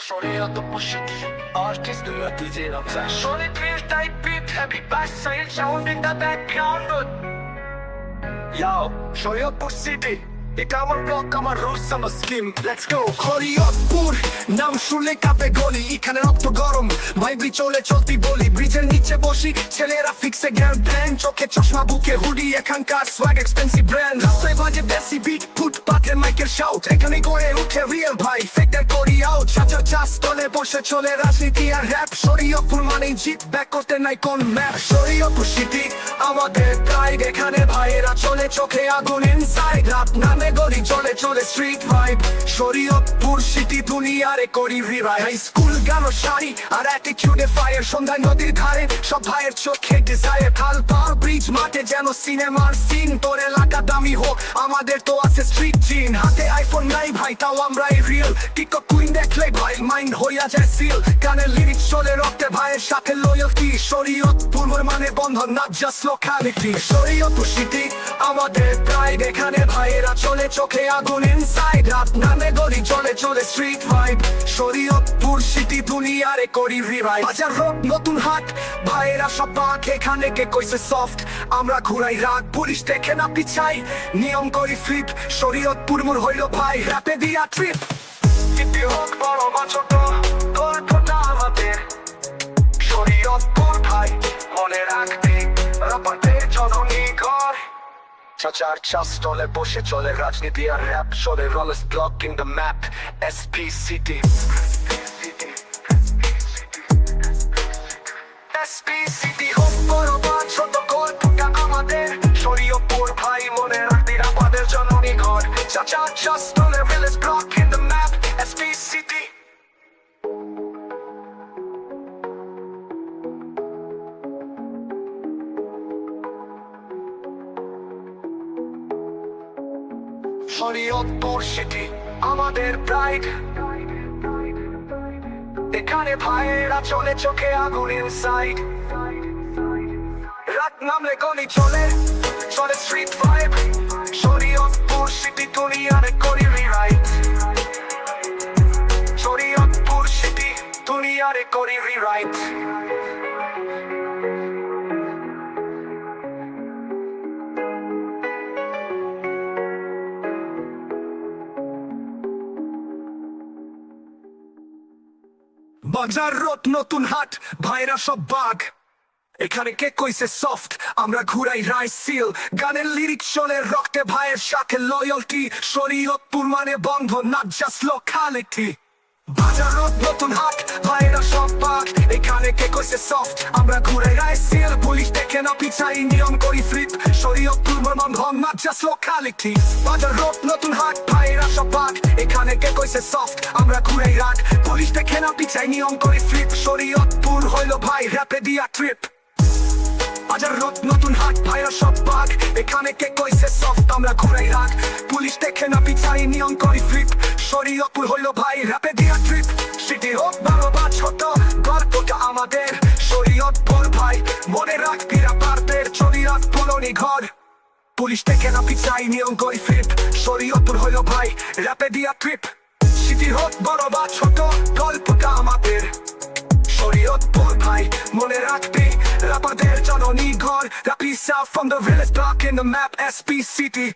şuraya pushing artist üreteceğim sen şöyle bir type happy bass sayın sound in the background yo şuraya push city এটা আমার block আমার rules আমার scheme let's go খড়িয়তপুর নাম শুনলে কাঁপে গলি এখানে রক্ত গরম ভাইব্রি চলতি বলি ব্রিজের নিচে বসি ছেলেরা ফিক্সে জ্ঞান প্ল্যান চোখে চশমা বুকে হুডি এখানকার সোয়াগ এক্সপেন্সিভ ব্র্যান্ড রাস্তায় বাজে বেসি বিট ফুটপাথে মাইকের শাউট এখানে গড়ে উঠে রিয়েল ভাই ফেকদের করি আউট চাচার চাষ তলে বসে চলে রাজনীতি আর র‍্যাপ শরীয়তপুর মানে জিত ব্যাক করতে নাই কোন ম্যাপ শরীয়তপুর সিটি আমাদের প্রাইড এখানে ভাইয়েরা চলে চোখে আগুন ইনসাইড রাত নামে গলি চলে স্ট্রিট ভাইব শরীয়তপুর সিটি দুনিয়ারে করি রিভাইভ হাই স্কুল গানো শাড়ি আর অ্যাটিটিউডে ফায়ার সন্ধ্যায় নদীর ধারে সব ভাইয়ের চোখে ডিজায়ার খাল পার ব্রিজ মাঠে যেন সিনেমার সিন তোর এলাকা দামি হোক আমাদের তো আছে স্ট্রিট জিন হাতে আইফোন নাই ভাই তাও আমরাই রিয়েল টিকটক কুইন দেখলে ভাই মাইন্ড হইয়া যায় সিল গানের লিরিক্স চলে রক্তে ভাইয়ের সাথে লয়্যালটি শরীয়তপুর মানে বন্ধন না জাস্ট লোকালিটি শরীয়তপুর সিটি আমাদের প্রাইড এখানে ভাইয়েরা চলে চোখে আগুন ইনসাইড রাত নামে গলি চলে স্ট্রিট ভাইব শরীয়তপুর সিটি দুনিয়ারে করি রিভাইভ বাজার রোড নতুন হাট ভাইয়েরা সব বাক এখানে কে কইছে সফট আমরা ঘুরাই রাগ পুলিশ দেখে না পিছাই নিয়ম করি ফ্লিপ শরীয়তপুর মোর হইল ভাই রাতে দিয়া ট্রিপ সিটি হোক বড় বা ছোট গল্পটা আমাদের শরীয়তপুর ভাই মনে রাখবি রাপাতে জননী ঘর চাচার চাষ তলে বসে চলে রাজনীতি আর র‍্যাপ চলে roles blocking the map SP city SP city হোক বড় বা ছোট গল্পটা আমাদের শরীয়তপুর ভাই মনে রাখবি রাপাদের জননী ঘর চাচার চাষ তলে roles blocking the map SP city Shariatpur city আমাদের প্রাইড এখানে ভাইয়েরা চলে চোখে আগুন ইনসাইড রাত নামলে গলি চলে স্ট্রিট ভাইব শরীয়তপুর সিটি দুনিয়ারে করি রিরাইট শরীয়তপুর সিটি দুনিয়ারে করি রিরাইট বাজার রোড নতুন হাট ভাইরা সব বাঘ এখানে কে কইছে সফট আমরা ঘুরাই রাইস সিল গানের লিরিক চলে রক্তে ভাইয়ের সাথে লয়্যালটি শরীয়তপুর মানে বন্ধন না জাস্ট লোকালিটি বাজার রোড নতুন হাট ভাইরা সব বাঘ এখানে কে কইছে সফট আমরা ঘুরাই রাইস সিল পুলিশ দেখে না পিছাই নিয়ম করি ফ্লিপ শরীয়তপুর মানে বন্ধন না জাস্ট লোকালিটি বাজার রোড নতুন হাট ভাইরা সব বাঘ এখানে কে কইছে সফট আমরা ঘুরাই রাগ পুলিশ দেখে না পিছাই নিয়ম করি ফ্লিপ শরীয়তপুর হইল ভাই র‍্যাপে দিয়া ট্রিপ বাজার রোড নতুন হাট ভাইরা সব বাঘ এখানে কে কইছে সফট আমরা ঘুরাই রাগ পুলিশ দেখে না পিছাই নিয়ম করি ফ্লিপ শরীয়তপুর হইল ভাই র‍্যাপে দিয়া ট্রিপ সিটি হোক বড় বা ছোট গল্পটা আমাদের শরীয়তপুর ভাই মনে রাখবি রাপারদের চলিরাত পুরনি ঘর পুলিশ দেখে না পিছাই নিয়ম করি ফ্লিপ শরীয়তপুর হইল ভাই র‍্যাপে দিয়া ট্রিপ সিটি হোক বড় বা ছোট গল্পটা আমাদের শরীয়তপুর ভাই মনে রাখবি রাপারদের জননী ঘর রাপি south from the realest block in the map SP City